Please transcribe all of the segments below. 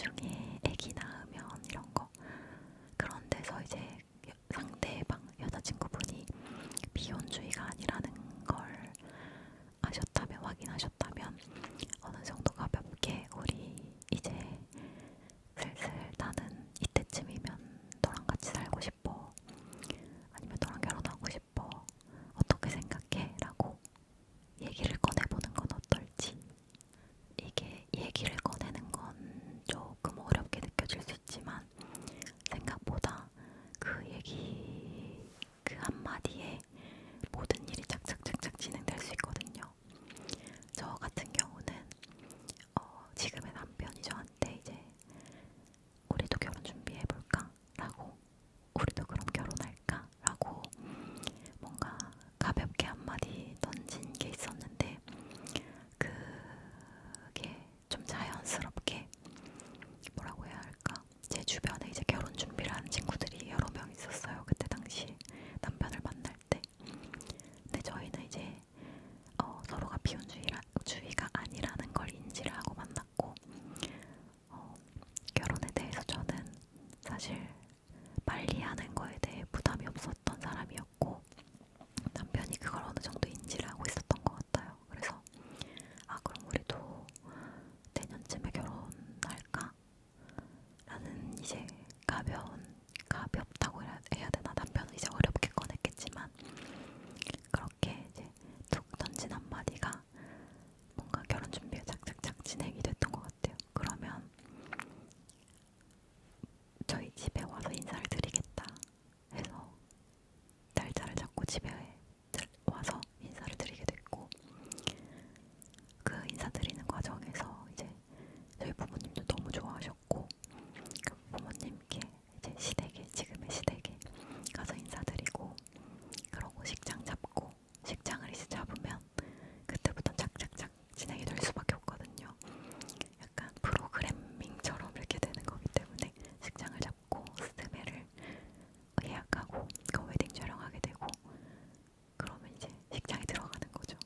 나중에 아기 낳으면 이런 거 그런 데서 이제 상대방 여자친구분이 비혼주의가 아니라는 걸 아셨다면 확인하셨다면 어느 정도 가볍게 우리 이제 슬슬 나는 이때쯤이면 너랑 같이 살고 싶어 아니면 너랑 결혼하고 싶어 어떻게 생각해? 라고 얘기를 꺼내보는 건 어떨지. 이게 얘기를 꺼내는 건 조금 어렵게 느껴질 수 있지만 생각보다 그 얘기 그 한마디에 모든 일이 착착착착 진행될 수 있거든요. 저 같은 경우는 지금의 남편이 저한테 이제 우리도 결혼 준비해볼까? 라고 우리도 그럼 결혼할까? 라고 뭔가 가볍게 한마디 던진 게 있었는데 그게 좀 자연스럽게 뭐라고 해야 할까? 제 주변에 이제 결혼 준비를 하는 친구들이 여러 명 있었어요. 그때 당시에 남편을 만날 때. 근데 저희는 이제 서로가 비혼주의가 아니라는 걸 인지를 하고 만났고 결혼에 대해서 저는 사실 빨리 하는 거에 대해 부담이 없었던 사람이었고 남편이 그걸 어느 정도 인지를 하고 있었던 것 같아요. 그래서 아 그럼 우리도 내년쯤에 결혼할까? 라는 이제 가볍다고 해야 되나? 남편은 이제 어렵게 꺼냈겠지만 그렇게 이제 툭 던진 한마디가 뭔가 결혼 준비가 착착착 진행이 됐던 것 같아요. 그러면 저희 집에 와서 인사를 드리겠다 해서 날짜를 잡고 집에 와서 인사를 드리게 됐고 그 인사드리는 과정에서 이제 저희 부모님도 너무 좋아하셨고 그 부모님께 이제 시댁에 지금의 시댁에 가서 인사드리고 그러고 식장 잡고 식장을 이제 잡으면 그때부터 착착착 진행이 될 수밖에 없거든요. 약간 프로그래밍처럼 이렇게 되는 거기 때문에 식장을 잡고 스드메를 예약하고 그 웨딩 촬영하게 되고 그러면 이제 식장에 들어가는 거죠.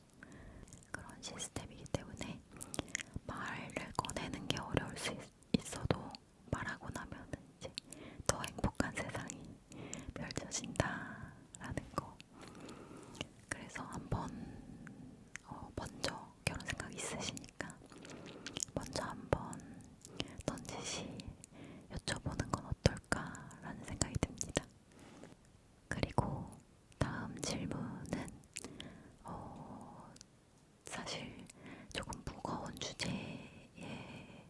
그런 시스템이기 때문에 말을 꺼내는 게 어려울 수 있어도 말하고 나면은 이제 더 행복한 세상이 펼쳐진다라는 거. 그래서 한번 먼저 결혼 생각 있으시니까 먼저 한번 던지시 여쭤보는 건 어떨까라는 생각이 듭니다. 그리고 다음 질문은 사실 조금 무거운 주제에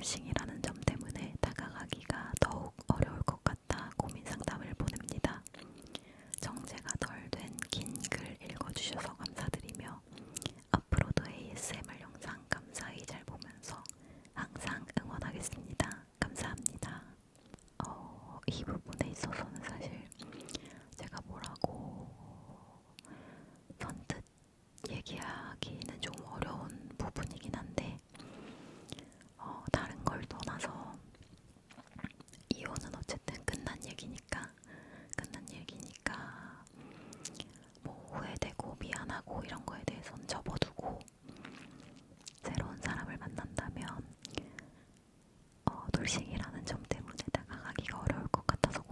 돌싱이라는 점 때문에 다가가기가 더욱 어려울 것 같아 고민 상담을 보냅니다. 정제가 덜 된 긴 글 읽어주셔서 감사드리며 앞으로도 ASMR 영상 감사히 잘 보면서 항상 응원하겠습니다. 감사합니다. 이 부분에 있어서는 사실 제가 뭐라고 선뜻 얘기하기는 좀 어려운 부분이긴 한데 다른 걸 떠나서 이혼은 어쨌든 끝난 얘기니까 뭐 후회되고 미안하고 이런 거에 대해서는 접어두고 새로운 사람을 만난다면 돌싱이라는 점 때문에 다가가기가 어려울 것 같아서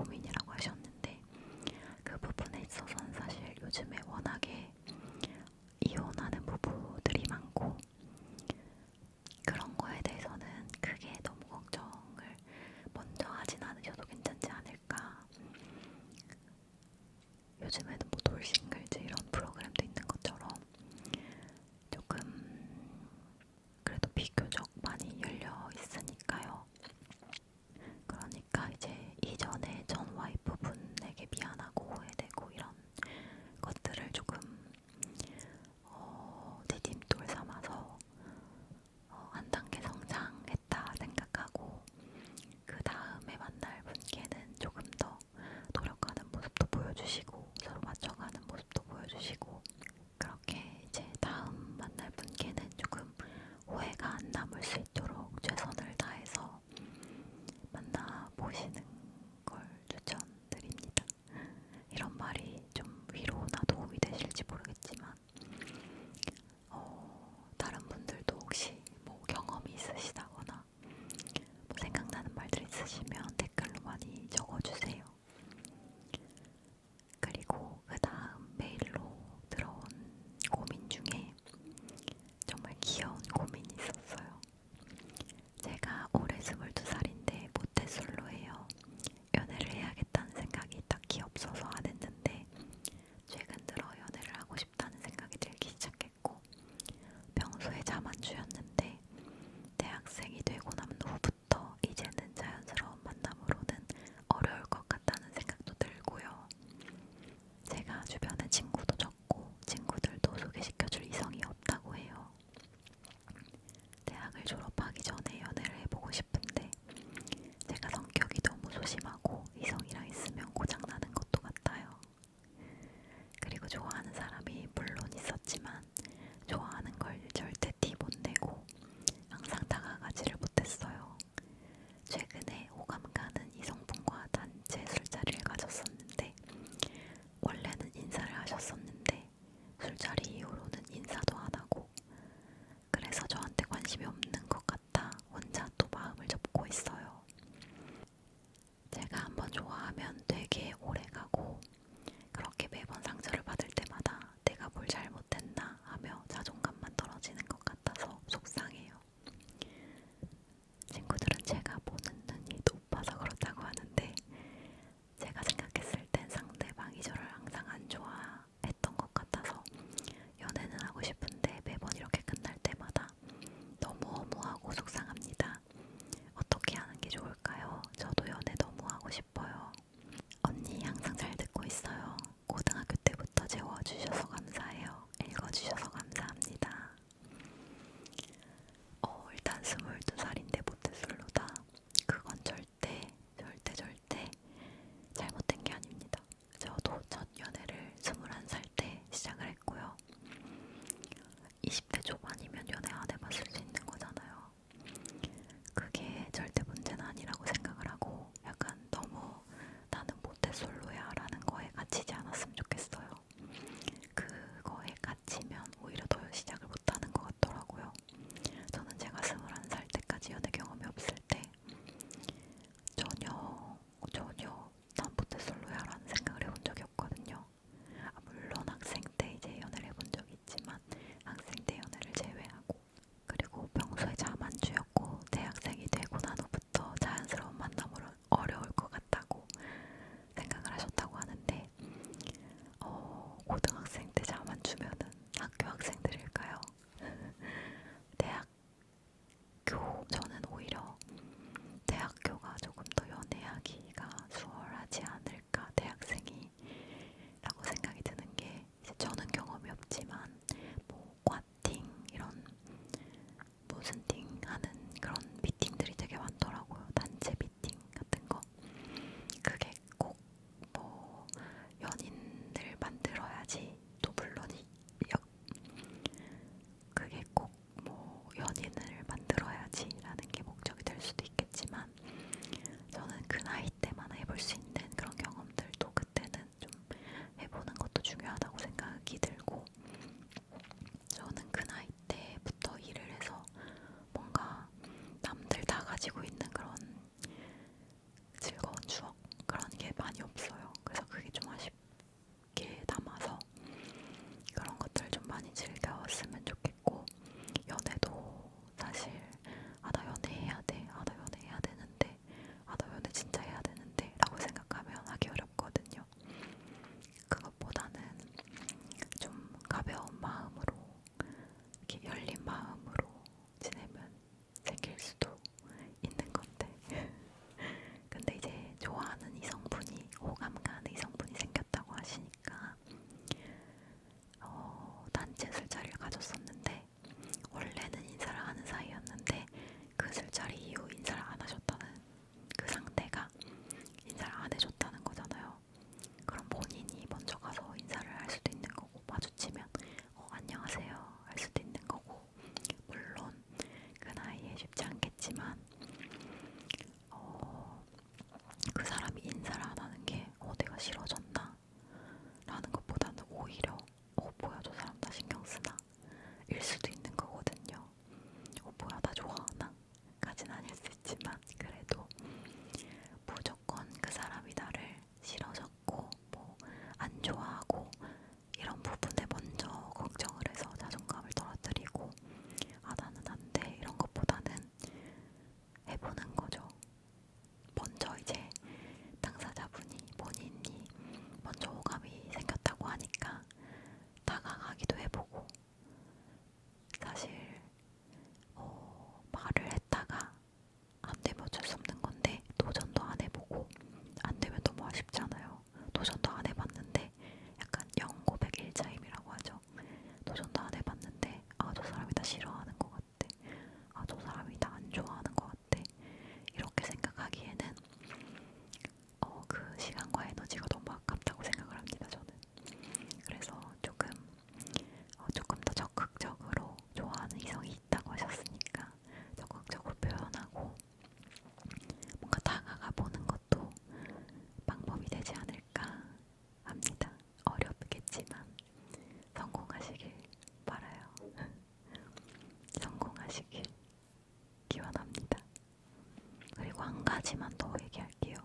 가지만 더 얘기할게요.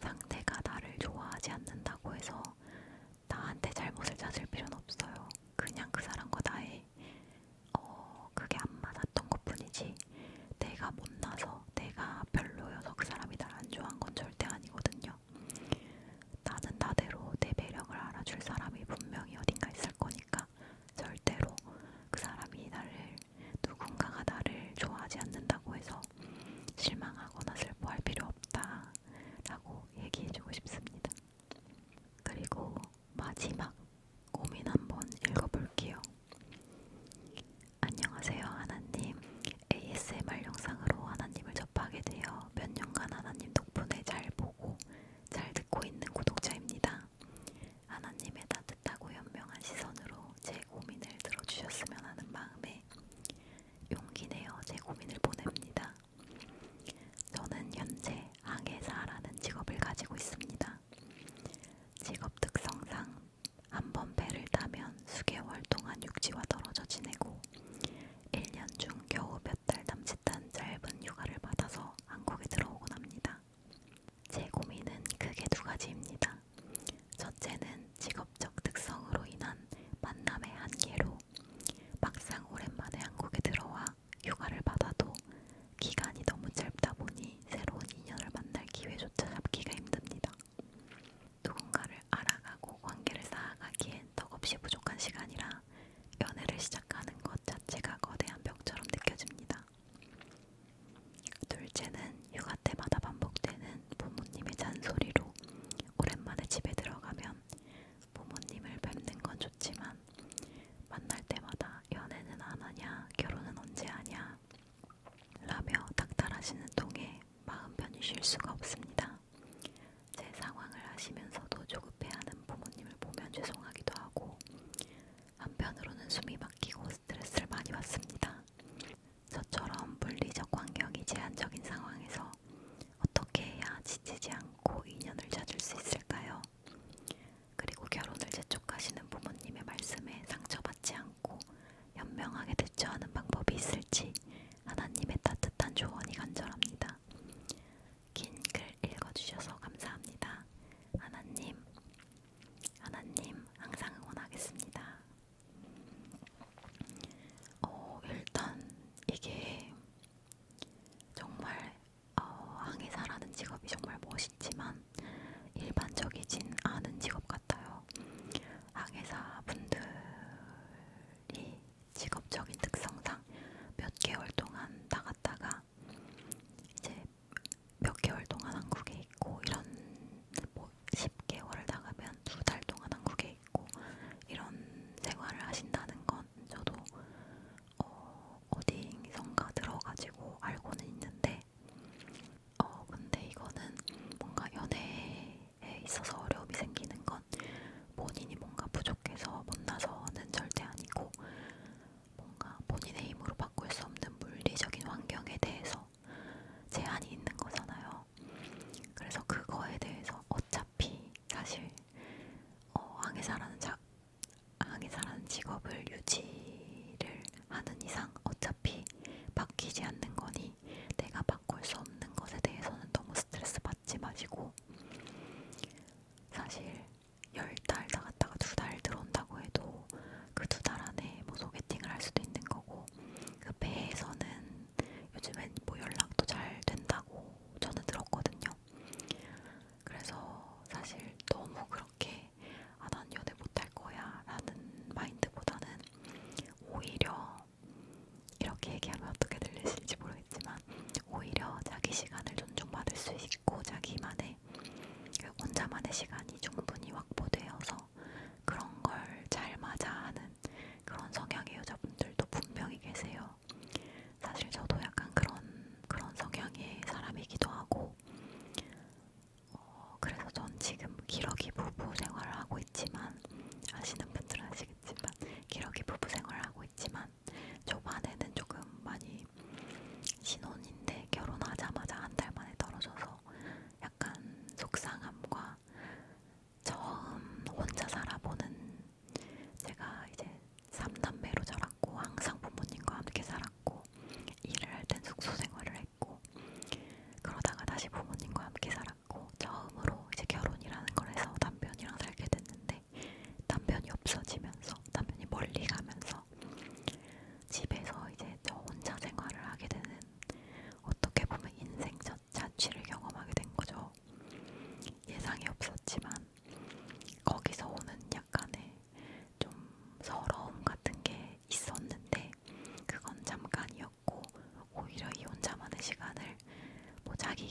상대가 나를 좋아하지 않는다고 해서 나한테 잘못을 찾을 필요는 없어요. 그냥 그 사람과 나의 그게 안 맞았던 것뿐이지 내가 못나서 내가 별로여서 그 사람이 날 안 좋아한 건 절대 아니거든요. 나는 나대로 내 매력을 알아줄 사람이 분명히 어딘가 있을 거니까 절대로 그 사람이 누군가가 나를 좋아하지 않는다고 해서 실망하거나 슬퍼할 필요 없다 라고 얘기해주고 싶습니다. 그리고 마지막 고민 한번 읽어볼게요. 안녕하세요 하나님. ASMR 영상으로 하나님을 접하게 되어 몇 년간 하나님 덕분에 잘 보고 잘 듣고 있는 구독자입니다. 하나님의 따뜻하고 현명한 시선으로 제 고민을 들어주셨으면 하는 마음에 용기 내어 제 고민을 보냅니다. 저는 현재 항해사라는 직업을 가지고 있습니다. 직업 특성상 한번 배를 타면 수개월 동안 육지와 떨어져 지내고 1년 중 겨우 몇 달 남짓한 짧은 휴가를 받아서 한국에 들어오곤 합니다. 제 고민은 크게 두 가지입니다. 첫째는 직업적 특성으로 인한 만남의 한계로 막상 오랜만에 한국에 들어와 휴가를 받아도 기간이 너무 짧다 보니 새로운 인연을 만날 기회조차 잡기가 힘듭니다. 누군가를 알아가고 관계를 쌓아가기엔 덕없이 부족한 시간이라 연애를 시작하는 것 자체가 거대한 벽처럼 느껴집니다. 둘째는 휴가 때마다 반복되는 부모님의 잔소리로 오랜만에 집에 들어가면 부모님을 뵙는 건 좋지만 만날 때마다 연애는 안 하냐, 결혼은 언제 하냐 라며 닥달하시는 통에 마음 편히 쉴 수가 없습니다. 제 상황을 아시면서도 조급해하는 부모님을 보면 죄송하기도 하고 한편으로는 숨이 막히고 스트레스를 많이 받습니다. 저처럼 물리적 환경이 제한적인 상황에서 어떻게 해야 지치지 않고 인연을 찾을 수 있을까요? 그리고 결혼을 재촉하시는 부모님의 말씀에 상처받지 않고 현명하게 대처하는 방법이 있을지 하나님의 따뜻한 조언이 간절합니다. 긴 글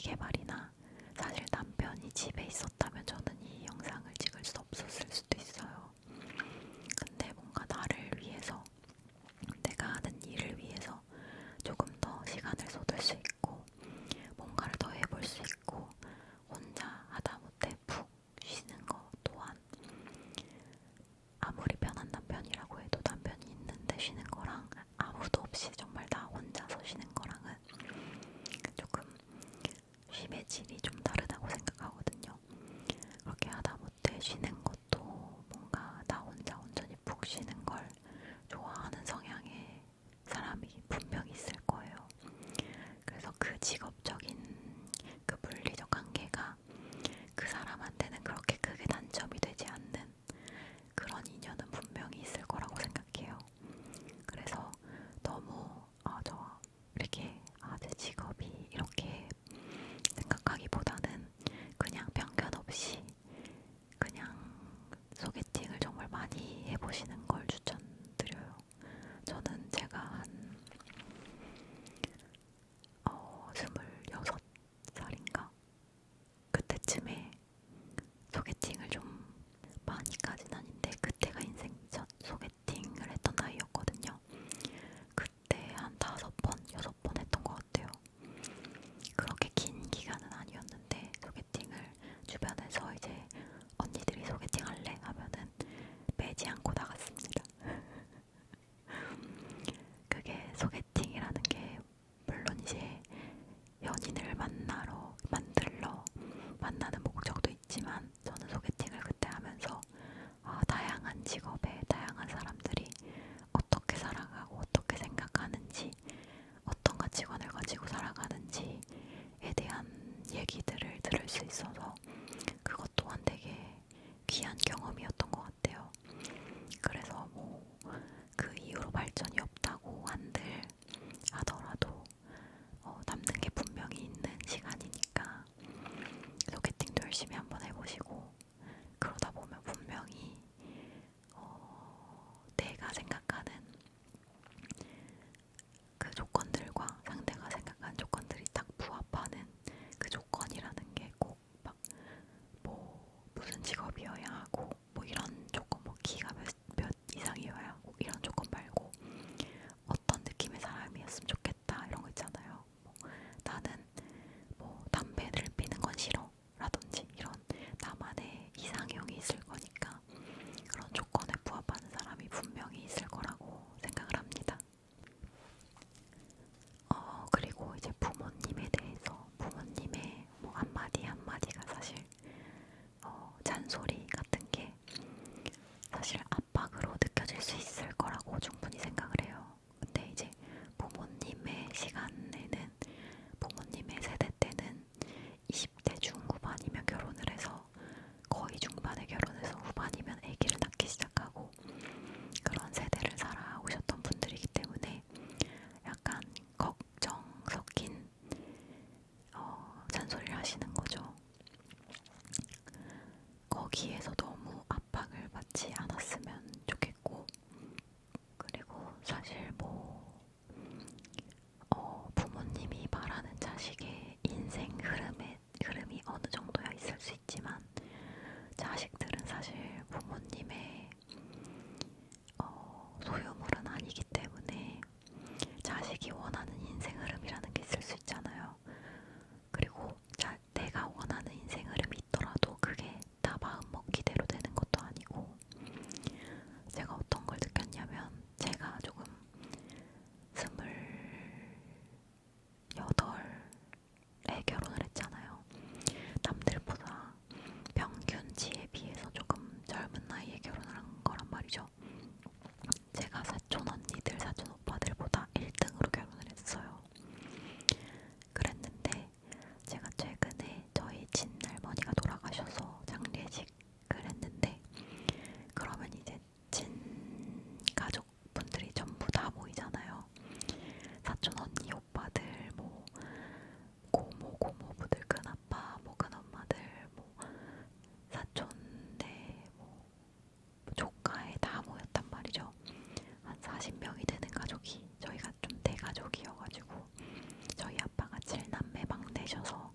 자기계발이나 사실 남편이 집에 있었다면 저는 이 영상을 찍을 수 없었을 수도 있어요. 근데 뭔가 나를 위해서, 내가 하는 일을 위해서 조금 더 시간을 쏟을 수 있고 뭔가를 더 해볼 수 있고 혼자 하다못해 푹 쉬는 거 또한 아무리 편한 남편이라고 해도 남편이 있는데 쉬는 거랑 아무도 없이 정말 나 혼자서 쉬는 거랑은 조금 쉼의 질이 좀 다르다고 생각하거든요. 그렇게 하다못해 쉬는 것도 뭔가 나 혼자 온전히 푹 쉬는 걸 좋아하는 성향의 사람이 분명히 있을 거예요. 그래서 그 직업적인 그 물리적 관계가 그 사람한테는 그렇게 크게 단점이 되지 않는 그런 인연은 분명히 있을 거라고 생각해요. 그래서 너무 저 이렇게 제 직업이 이렇게 생각하기보다는 그냥 편견 없이 그냥 소개팅을 정말 많이 해보시는 걸 추천드려요. 저는 제가 한 26살인가? 그때쯤에 소개팅을 좀 많이까진 아닌데 그때가 인생 첫 소개팅을 했던 나이였거든요. 그때 한 5번, 6번 했던 것 같아요. 그렇게 긴 기간은 아니었는데 소개팅을 주변에서 이제 언니들이 소개팅 할래? 하면은 빼지 않고 나갔습니다. 그게 소개팅이라는 게 물론 이제 연인을 만들러 만나는 목적도 있지만 저는 소개팅을 그때 하면서 다양한 직업에 다양한 사람들이 어떻게 살아가고 어떻게 생각하는지 어떤 가치관을 가지고 살아가는지에 대한 얘기들을 들을 수 있어서 그것 또한 되게 귀한 경험이었던 것 같아요. 그래서 뭐 그 이후로 발전이 없다고 한들 하더라도 남는 게 분명히 있는 시간이니까 소개팅도 열심히 한번 해보시고 그러다 보면 분명히 내가 생각하는 그 조건들과 상대가 생각하는 조건들이 딱 부합하는 그 조건이라는 게 꼭 막 뭐 무슨 직업이어야 하고 뭐 이런 조건, 뭐 키가 몇 이상이어야 하고 이런 조건 말고 어떤 느낌의 사람이었으면 좋겠다 이런 거 있잖아요. 뭐 나는 뭐 담배를 피는 건 싫어 라든지 이런 나만의 이상형이 있을 거니까 그런 조건에 부합하는 사람이 분명히 있을 거라고 생각을 합니다. 그리고 이제 부모님에 대해서 부모님의 뭐 한마디 한마디가 사실 잔소리 같은 게 사실 압박으로 느껴질 수 있을 거라고 충분히 생각을 해요. 근데 이제 부모님의 시간에는 부모님의 세대 때는 20대 중후반이면 결혼을 해서 거의 중반에 결혼해서 후반이면 아기를 낳기 시작하고 그런 세대를 살아오셨던 분들이기 때문에 약간 걱정 섞인 잔소리를 하시는 거죠. 거기에서 너무 압박을 받지 않았으면 좋겠고 그리고 사실 뭐 부모님이 바라는 자식의 인생 흐름이 어느 정도야 있을 수 있지만 자식들은 사실 부모님의 소유물은 아니기 때문에 자식이 원하는 인생 흐름이라는 게 있을 수 있잖아요. 그리고 내가 원하는 인생 흐름이 있더라도 그게 다 마음먹기대로 되는 것도 아니고 제가 어떤 걸 느꼈냐면 제가 조금 28에 결혼을 했잖아요. 남들보다 평균치에 비해서 조금 젊은 나이에 결혼을 한 거란 말이죠. 제가 사촌 언니들, 사촌 오빠들보다 1등으로 결혼을 했어요. 그랬는데 제가 최근에 저희 친할머니가 돌아가셔서 장례식을 했는데 그러면 이제 친가족분들이 전부 다 모이잖아요. 사촌 언니, 오빠들, 뭐 고모, 고모부들, 큰아빠, 뭐 큰엄마들, 뭐 사촌네, 뭐 조카에 다 모였단 말이죠. 한 40명이 되는 가족이 저희가 좀 대가족이어가지고 저희 아빠가 7남매 막내셔서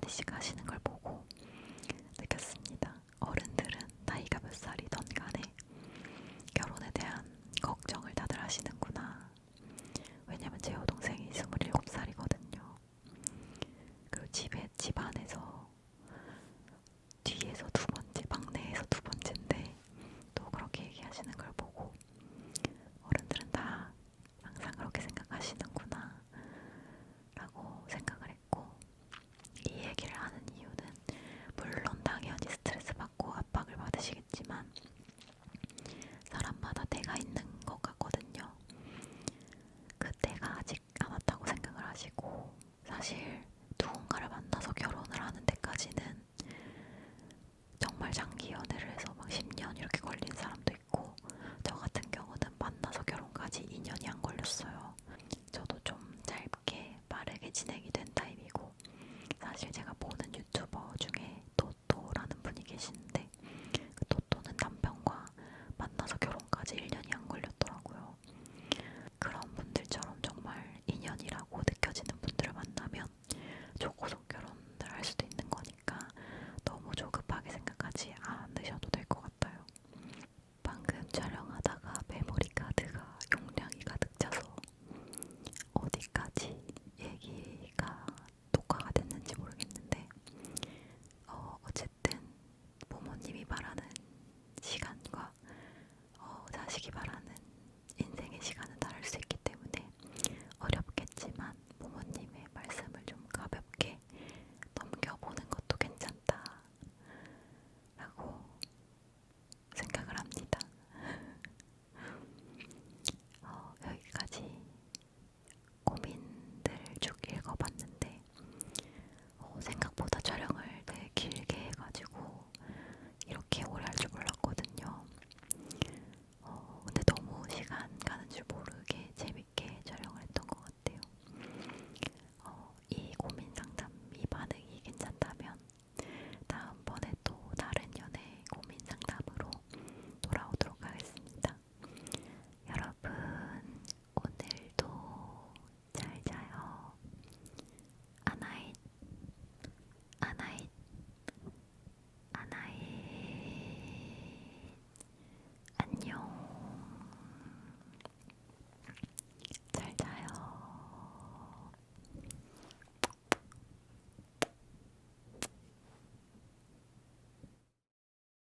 씨가 하시는 걸 보고 느꼈습니다. 어른들은 나이가 몇 살이던 간에 결혼에 대한 걱정을 다들 하시는구나. 왜냐면 제 여동생이 27살이거든요. 그리고 집안에서 뒤에서 두 번째, 막내에서 두 번째인데 또 그렇게 얘기하시는 걸 보고 어른들은 다 항상 그렇게 생각하시는구나 라고 생각을 했고, 이 얘기를 하는 이유는 물론 당연히 스트레스 받고 압박을 받으시겠지만 사람마다 때가 있는 것 같거든요. 그 때가 아직 안 왔다고 생각을 하시고, 사실 누군가를 만나서 결혼을 하는 데까지는 정말 장기 연애를 해서 막 10년 이렇게 걸린 사람도 있고, 저 같은 경우는 만나서 결혼까지 2년이 안 걸렸어요. 저도 좀 짧게 빠르게 진행이 된 타입이고, 사실 제가 보는 유튜버 중에 토토라는 분이 계시는데